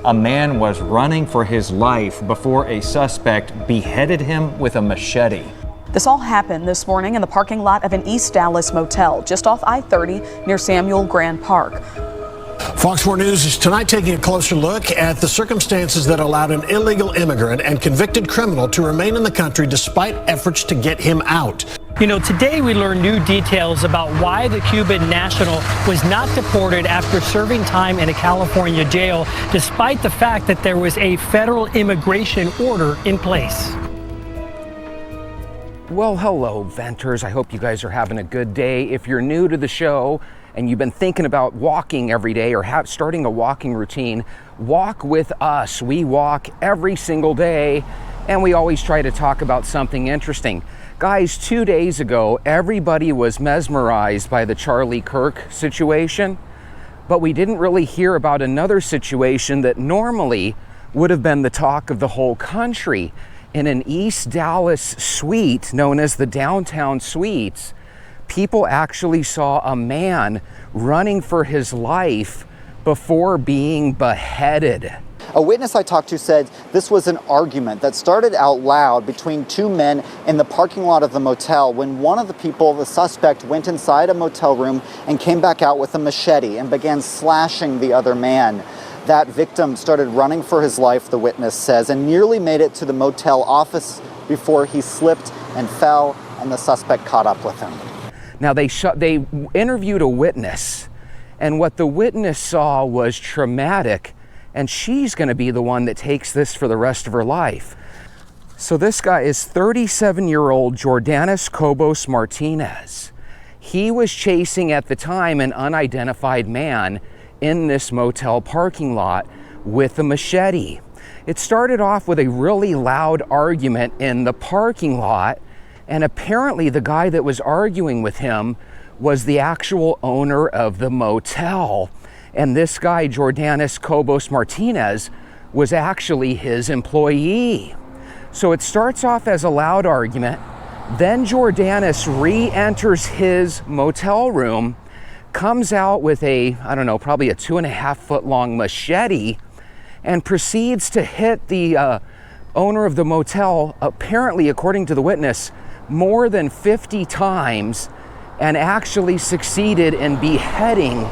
A man was running for his life before a suspect beheaded him with a machete. This all happened this morning in the parking lot of an East Dallas motel just off I-30 near Samuel Grand Park. Fox 4 News is tonight taking a closer look at the circumstances that allowed an illegal immigrant and convicted criminal to remain in the country despite efforts to get him out. You know, today we learned new details about why the Cuban national was not deported after serving time in a California jail, despite the fact that there was a federal immigration order in place. Well, hello, Venters. I hope you guys are having a good day. If you're new to the show and you've been thinking about walking every day or starting a walking routine, walk with us. We walk every single day, and we always try to talk about something interesting. Guys, 2 days ago, everybody was mesmerized by the Charlie Kirk situation, but we didn't really hear about another situation that normally would have been the talk of the whole country. In an East Dallas suite known as the Downtown Suites, people actually saw a man running for his life before being beheaded. A witness I talked to said this was an argument that started out loud between two men in the parking lot of the motel when one of the people, the suspect, went inside a motel room and came back out with a machete and began slashing the other man. That victim started running for his life, the witness says, and nearly made it to the motel office before he slipped and fell, and the suspect caught up with him. Now, they interviewed a witness, and what the witness saw was traumatic, and she's going to be the one that takes this for the rest of her life. So this guy is 37-year-old Jordanis Cobos Martinez. He was chasing at the time an unidentified man in this motel parking lot with a machete. It started off with a really loud argument in the parking lot, and apparently the guy that was arguing with him was the actual owner of the motel. And this guy, Jordanis Cobos Martinez, was actually his employee. So it starts off as a loud argument. Then Jordanis re-enters his motel room, comes out with probably a 2.5 foot long machete, and proceeds to hit the owner of the motel, apparently, according to the witness, more than 50 times, and actually succeeded in beheading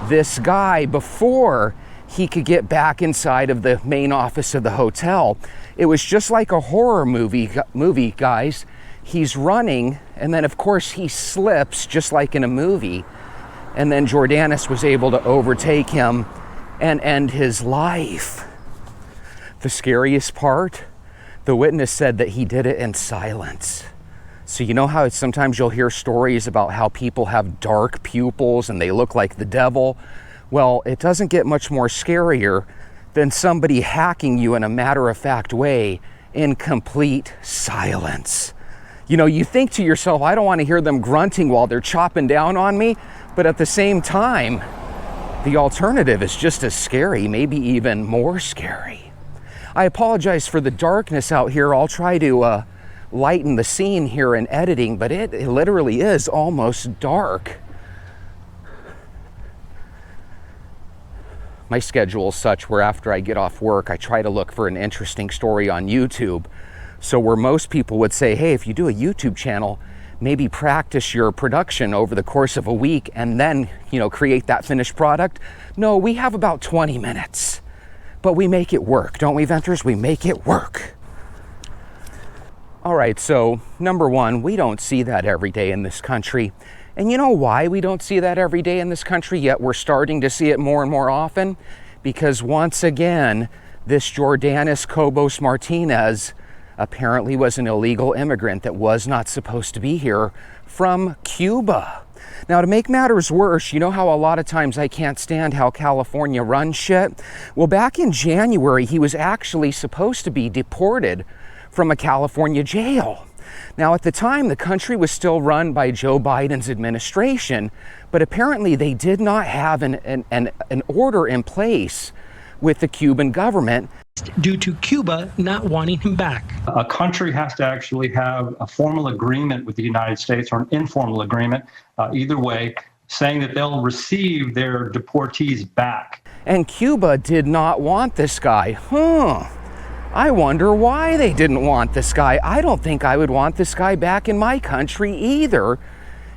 this guy before he could get back inside of the main office of the hotel. It was just like a horror movie, guys. He's running, and then of course he slips just like in a movie. And then Jordanis was able to overtake him and end his life. The scariest part, the witness said that he did it in silence. So you know how sometimes you'll hear stories about how people have dark pupils and they look like the devil? Well, it doesn't get much more scarier than somebody hacking you in a matter-of-fact way in complete silence. You know, you think to yourself, I don't want to hear them grunting while they're chopping down on me, but at the same time, the alternative is just as scary, maybe even more scary. I apologize for the darkness out here. I'll try to lighten the scene here in editing, but it literally is almost dark. My schedule is such where after I get off work, I try to look for an interesting story on YouTube. So where most people would say, hey, if you do a YouTube channel, maybe practice your production over the course of a week and then, create that finished product. No, we have about 20 minutes, but we make it work, don't we, Venters? We make it work. All right, so number one, we don't see that every day in this country. And you know why we don't see that every day in this country, yet we're starting to see it more and more often? Because once again, this Jordanis Cobos Martinez apparently was an illegal immigrant that was not supposed to be here from Cuba. Now, to make matters worse, you know how a lot of times I can't stand how California runs shit? Well, back in January, he was actually supposed to be deported from a California jail. Now, at the time, the country was still run by Joe Biden's administration, but apparently they did not have an order in place with the Cuban government. Due to Cuba not wanting him back. A country has to actually have a formal agreement with the United States or an informal agreement, either way, saying that they'll receive their deportees back. And Cuba did not want this guy. I wonder why they didn't want this guy. I don't think I would want this guy back in my country either.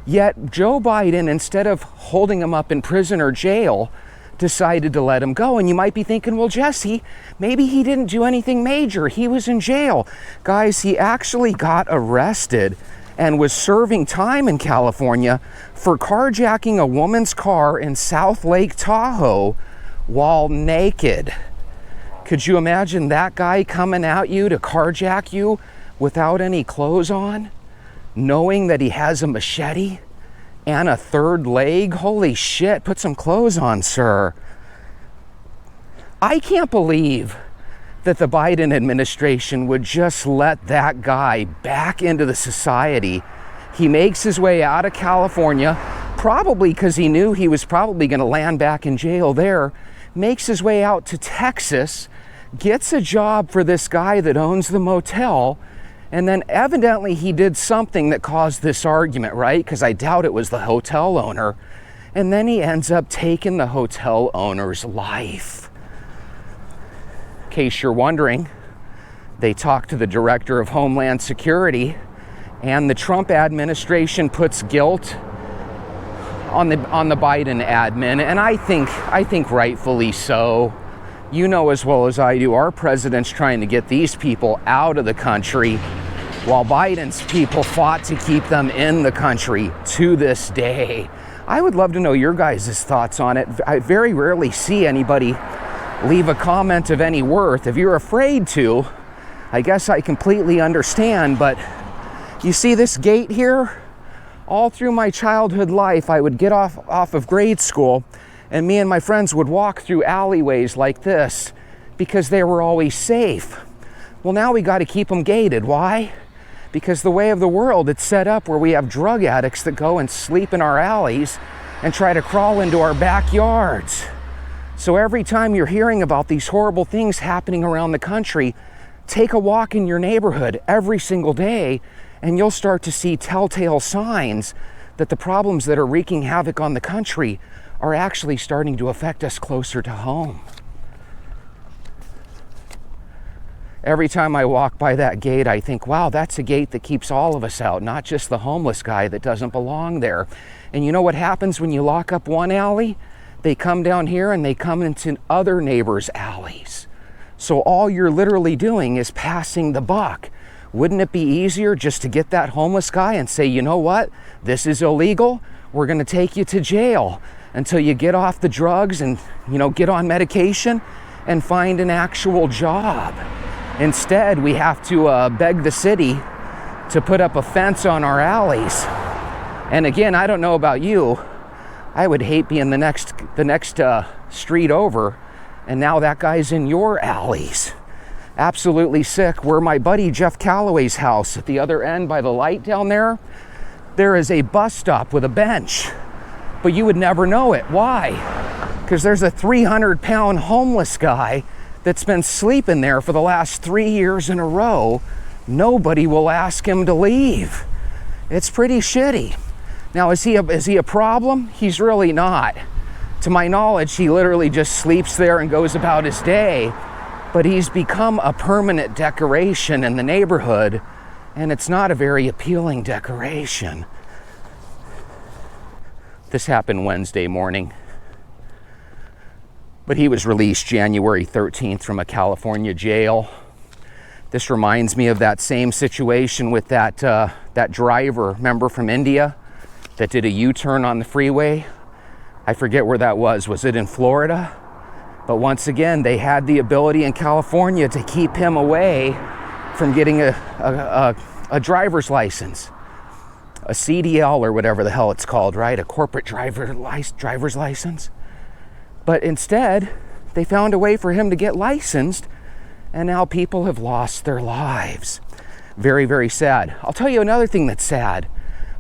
Yet Joe Biden, instead of holding him up in prison or jail, decided to let him go. And you might be thinking, well, Jesse, maybe he didn't do anything major. He was in jail. Guys, he actually got arrested and was serving time in California for carjacking a woman's car in South Lake Tahoe while naked. Could you imagine that guy coming at you to carjack you without any clothes on, knowing that he has a machete and a third leg? Holy shit, put some clothes on, sir. I can't believe that the Biden administration would just let that guy back into the society. He makes his way out of California, probably because he knew he was probably going to land back in jail there, makes his way out to Texas, gets a job for this guy that owns the motel, and then evidently he did something that caused this argument, right? Because I doubt it was the hotel owner. And then he ends up taking the hotel owner's life. In case you're wondering, they talked to the director of Homeland Security, and the Trump administration puts guilt on the Biden admin, and I think rightfully so. You know as well as I do, our president's trying to get these people out of the country, while Biden's people fought to keep them in the country to this day. I would love to know your guys' thoughts on it. I very rarely see anybody leave a comment of any worth. If you're afraid to, I guess I completely understand, but you see this gate here? All through my childhood life, I would get off of grade school, and me and my friends would walk through alleyways like this because they were always safe. Well, now we got to keep them gated. Why? Because the way of the world, it's set up where we have drug addicts that go and sleep in our alleys and try to crawl into our backyards. So every time you're hearing about these horrible things happening around the country, take a walk in your neighborhood every single day, and you'll start to see telltale signs that the problems that are wreaking havoc on the country are actually starting to affect us closer to home. Every time I walk by that gate, I think, wow, that's a gate that keeps all of us out, not just the homeless guy that doesn't belong there. And you know what happens when you lock up one alley? They come down here and they come into other neighbors' alleys. So all you're literally doing is passing the buck. Wouldn't it be easier just to get that homeless guy and say, you know what, this is illegal, we're gonna take you to jail until you get off the drugs and, get on medication and find an actual job. Instead, we have to beg the city to put up a fence on our alleys. And again, I don't know about you, I would hate being the next street over, and now that guy's in your alleys. Absolutely sick. Where my buddy Jeff Calloway's house, at the other end by the light down there, there is a bus stop with a bench, but you would never know it. Why? Because there's a 300-pound homeless guy that's been sleeping there for the last 3 years in a row. Nobody will ask him to leave. It's pretty shitty. Now, is he a problem? He's really not. To my knowledge, he literally just sleeps there and goes about his day, but he's become a permanent decoration in the neighborhood, and it's not a very appealing decoration. This happened Wednesday morning, but he was released January 13th from a California jail. This reminds me of that same situation with that driver, remember, from India, that did a U-turn on the freeway. I forget where that was. Was it in Florida? But once again, they had the ability in California to keep him away from getting a driver's license, a CDL or whatever the hell it's called, right? A corporate driver's license. But instead, they found a way for him to get licensed, and now people have lost their lives. Very, very sad. I'll tell you another thing that's sad.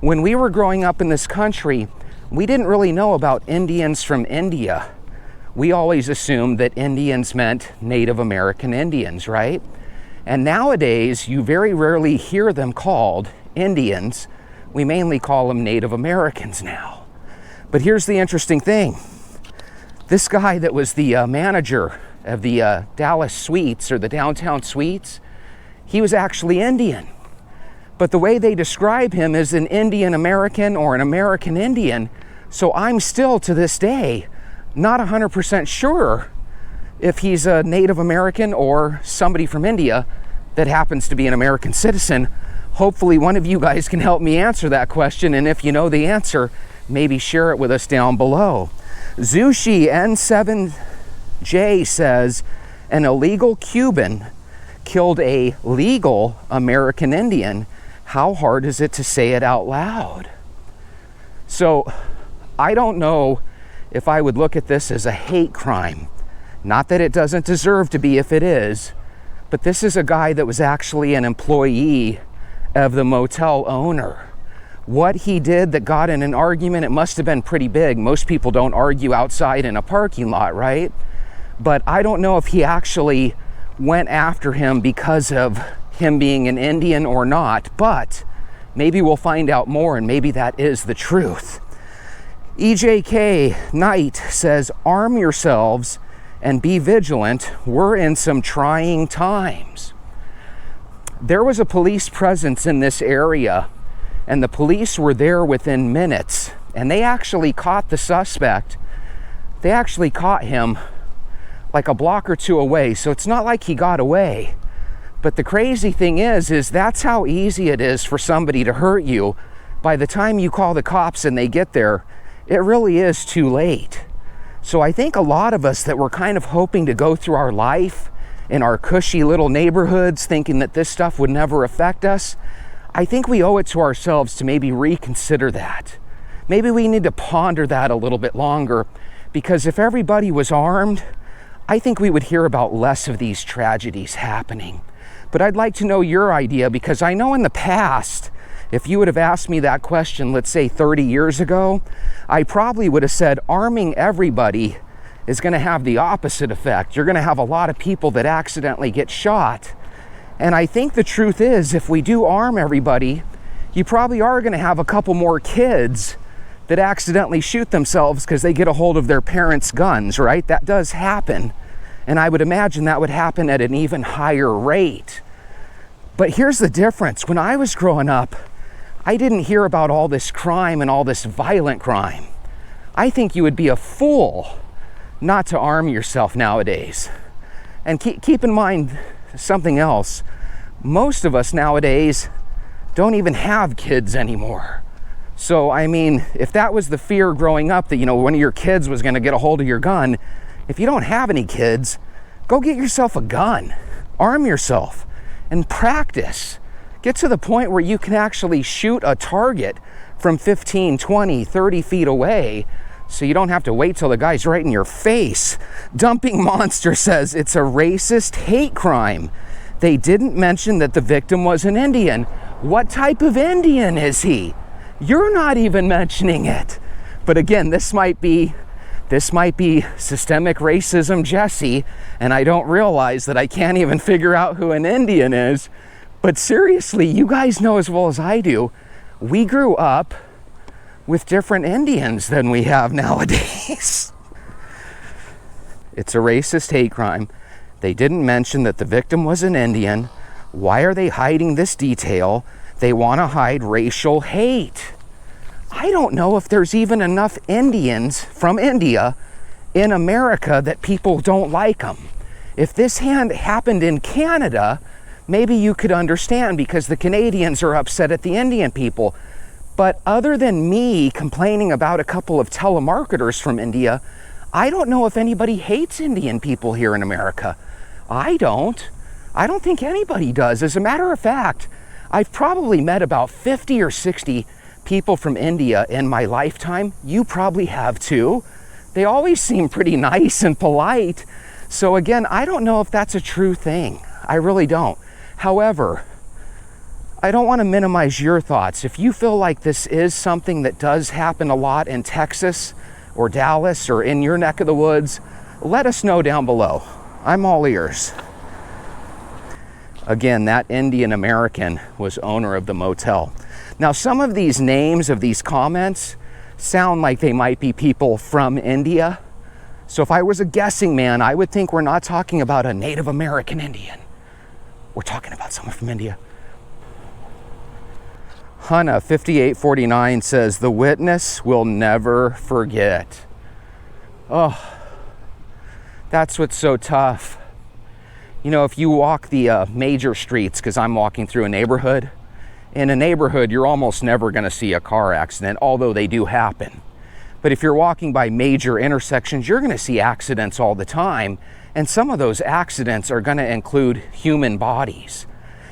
When we were growing up in this country, we didn't really know about Indians from India. We always assumed that Indians meant Native American Indians, right? And nowadays, you very rarely hear them called Indians. We mainly call them Native Americans now. But here's the interesting thing. This guy that was the manager of the Dallas Suites, or the downtown suites, he was actually Indian. But the way they describe him is an Indian American or an American Indian. So I'm still, to this day, not 100% sure if he's a Native American or somebody from India that happens to be an American citizen. Hopefully one of you guys can help me answer that question, and if you know the answer, maybe share it with us down below. Zushi N7J says, an illegal Cuban killed a legal American Indian. How hard is it to say it out loud? So I don't know if I would look at this as a hate crime. Not that it doesn't deserve to be if it is, but this is a guy that was actually an employee of the motel owner. What he did that got in an argument, it must have been pretty big. Most people don't argue outside in a parking lot, right? But I don't know if he actually went after him because of him being an Indian or not, but maybe we'll find out more, and maybe that is the truth. EJK Knight says, arm yourselves and be vigilant. We're in some trying times. There was a police presence in this area, and the police were there within minutes, and they actually caught the suspect. They actually caught him like a block or two away, so it's not like he got away. But the crazy thing is that's how easy it is for somebody to hurt you. By the time you call the cops and they get there, it really is too late. So I think a lot of us that were kind of hoping to go through our life in our cushy little neighborhoods thinking that this stuff would never affect us, I think we owe it to ourselves to maybe reconsider that. Maybe we need to ponder that a little bit longer, because if everybody was armed, I think we would hear about less of these tragedies happening. But I'd like to know your idea, because I know in the past, if you would have asked me that question, let's say 30 years ago, I probably would have said arming everybody is going to have the opposite effect. You're going to have a lot of people that accidentally get shot. And I think the truth is, if we do arm everybody, you probably are going to have a couple more kids that accidentally shoot themselves because they get a hold of their parents' guns, right? That does happen. And I would imagine that would happen at an even higher rate. But here's the difference. When I was growing up, I didn't hear about all this crime and all this violent crime. I think you would be a fool not to arm yourself nowadays. And keep in mind something else. Most of us nowadays don't even have kids anymore. So, I mean, if that was the fear growing up, that, one of your kids was going to get a hold of your gun, if you don't have any kids, go get yourself a gun. Arm yourself and practice. Get to the point where you can actually shoot a target from 15, 20, 30 feet away, so you don't have to wait till the guy's right in your face. Dumping Monster says it's a racist hate crime. They didn't mention that the victim was an Indian. What type of Indian is he? You're not even mentioning it. But again, this might be systemic racism, Jesse, and I don't realize that I can't even figure out who an Indian is. But seriously, you guys know as well as I do, we grew up with different Indians than we have nowadays. It's a racist hate crime. They didn't mention that the victim was an Indian. Why are they hiding this detail? They want to hide racial hate. I don't know if there's even enough Indians from India in America that people don't like them. If this happened in Canada, maybe you could understand, because the Canadians are upset at the Indian people. But other than me complaining about a couple of telemarketers from India, I don't know if anybody hates Indian people here in America. I don't think anybody does. As a matter of fact, I've probably met about 50 or 60 people from India in my lifetime. You probably have too. They always seem pretty nice and polite. So again, I don't know if that's a true thing. I really don't. However, I don't want to minimize your thoughts. If you feel like this is something that does happen a lot in Texas or Dallas or in your neck of the woods, let us know down below. I'm all ears. Again, that Indian American was owner of the motel. Now, some of these names of these comments sound like they might be people from India. So if I was a guessing man, I would think we're not talking about a Native American Indian. We're talking about someone from India. Hannah 5849 says, the witness will never forget. Oh, that's what's so tough. You know, if you walk the major streets, because I'm walking through a neighborhood, in a neighborhood, you're almost never going to see a car accident, although they do happen. But if you're walking by major intersections, you're going to see accidents all the time. And some of those accidents are going to include human bodies.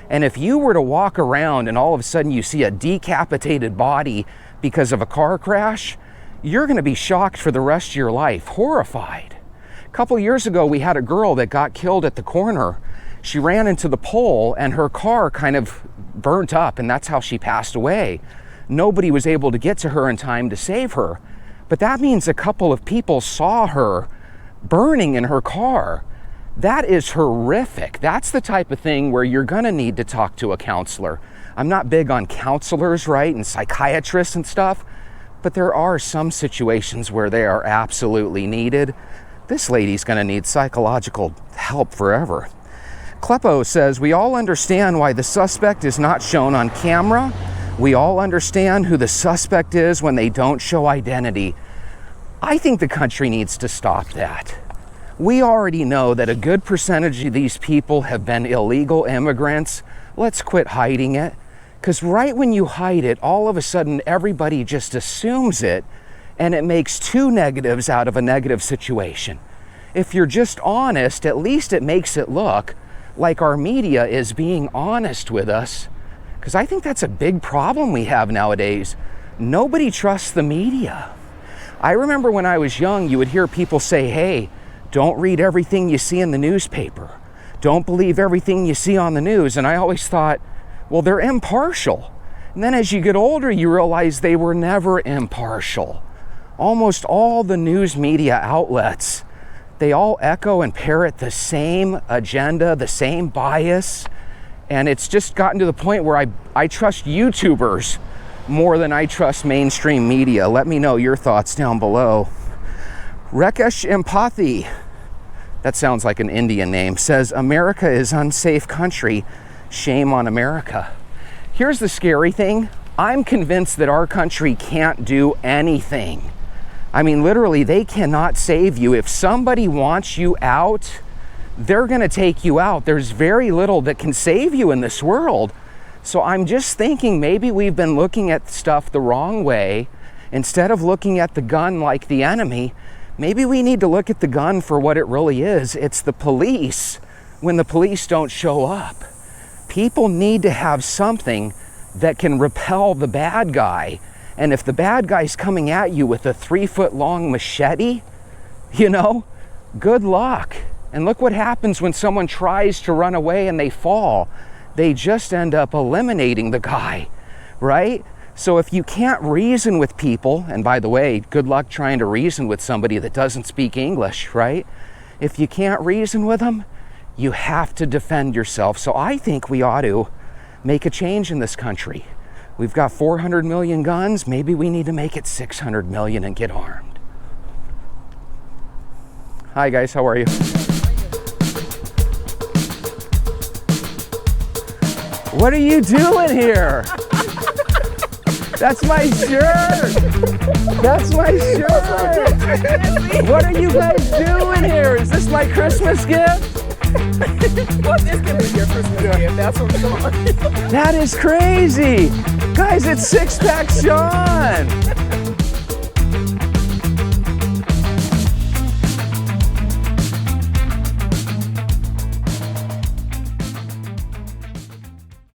And if you were to walk around and all of a sudden you see a decapitated body because of a car crash, you're going to be shocked for the rest of your life, horrified. A couple years ago, we had a girl that got killed at the corner. She ran into the pole and her car kind of burnt up, and that's how she passed away. Nobody was able to get to her in time to save her. But that means a couple of people saw her burning in her car. That is horrific. That's the type of thing where you're gonna need to talk to a counselor. I'm not big on counselors, right, and psychiatrists and stuff, but there are some situations where they are absolutely needed. This lady's gonna need psychological help forever. Kleppo says, we all understand why the suspect is not shown on camera. We all understand who the suspect is when they don't show identity. I think the country needs to stop that. We already know that a good percentage of these people have been illegal immigrants. Let's quit hiding it. Because right when you hide it, all of a sudden everybody just assumes it, and it makes two negatives out of a negative situation. If you're just honest, at least it makes it look like our media is being honest with us. Because I think that's a big problem we have nowadays. Nobody trusts the media. I remember when I was young, you would hear people say, hey, don't read everything you see in the newspaper. Don't believe everything you see on the news. And I always thought, well, they're impartial. And then as you get older, you realize they were never impartial. Almost all the news media outlets, they all echo and parrot the same agenda, the same bias. And it's just gotten to the point where I trust YouTubers more than I trust mainstream media. Let me know your thoughts down below. Rakesh Empathy, that sounds like an Indian name, says, America is an unsafe country. Shame on America. Here's the scary thing. I'm convinced that our country can't do anything. I mean, literally, they cannot save you. If somebody wants you out, they're going to take you out. There's very little that can save you in this world. So I'm just thinking maybe we've been looking at stuff the wrong way. Instead of looking at the gun like the enemy, maybe we need to look at the gun for what it really is. It's the police when the police don't show up. People need to have something that can repel the bad guy. And if the bad guy's coming at you with a 3-foot-long machete, you know, good luck. And look what happens when someone tries to run away and they fall. They just end up eliminating the guy, right? So if you can't reason with people, and by the way, good luck trying to reason with somebody that doesn't speak English, right? If you can't reason with them, you have to defend yourself. So I think we ought to make a change in this country. We've got 400 million guns. Maybe we need to make it 600 million and get armed. Hi guys, how are you? What are you doing here? That's my shirt. That's my shirt. What are you guys doing here? Is this my Christmas gift? Well, this can be your Christmas gift. That's what's going on. That is crazy. Guys, it's Six Pack Sean.